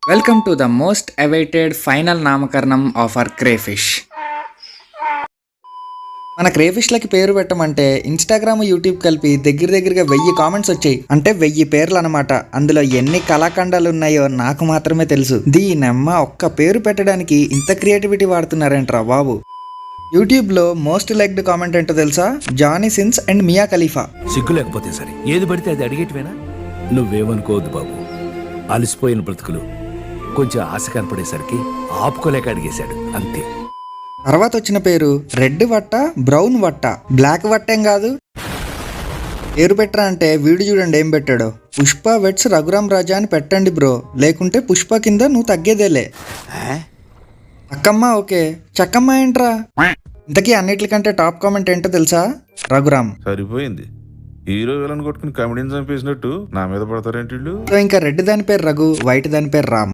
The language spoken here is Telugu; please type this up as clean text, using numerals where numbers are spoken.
Welcome to the most awaited final నామకరణం ఆఫ్ అవర్ క్రేఫిష్. మన క్రేఫిష్లకి పేరు పెట్టమంటే ఇన్స్టాగ్రామ్, యూట్యూబ్ కలిపి దగ్గరగా 1000 కామెంట్స్ వచ్చాయి. అంటే 1000 పేర్లు అనమాట. అందులో ఎన్ని కళాఖండాలు ఉన్నాయో నాకు మాత్రమే తెలుసు. దీనమ్మ ఒక్క పేరు పెట్టడానికి ఇంత క్రియేటివిటీ వాడుతున్నారేంట్రా బాబు. యూట్యూబ్లో మోస్ట్ లైక్డ్ కామెంట్ ఏంటో తెలుసా? జానీ సిన్స్ అండ్ మియా ఖలీఫా. సిగ్గు లేకపోతే సరే, ఏది పడితే అది అడిగేటివేనా? నువ్వేమనుకోవద్దు బాబు, అలసిపోయిన బ్రతుకులు కొంచెం ఆశ కనపడేసరికి ఆపుకోలేక అడిగేశాడు అంతే. తర్వాత వచ్చిన పేరు రెడ్ వట్ట, బ్రౌన్ వట్ట, బ్లాక్ వట్టేం కాదు. పేరు పెట్టరా అంటే వీడు చూడండి ఏం పెట్టాడో. పుష్ప వెట్స్ రఘురామ్ రాజా అని పెట్టండి బ్రో, లేకుంటే పుష్ప కింద నువ్వు తగ్గేదేలే. అక్కమ్మ ఓకే, చక్కమ్మ ఏంట్రా? ఇంతకీ అన్నిటికంటే టాప్ కామెంట్ ఏంటో తెలుసా? రఘురామ్. సరిపోయింది, హీరో విలన్ కొట్టుకుని కమెడీని చంపేసినట్టు నా మీద పడతారేంటి వీళ్ళు? సో ఇంకా రెడ్ దాని పేరు రఘు, వైట్ దాని పేరు రామ్.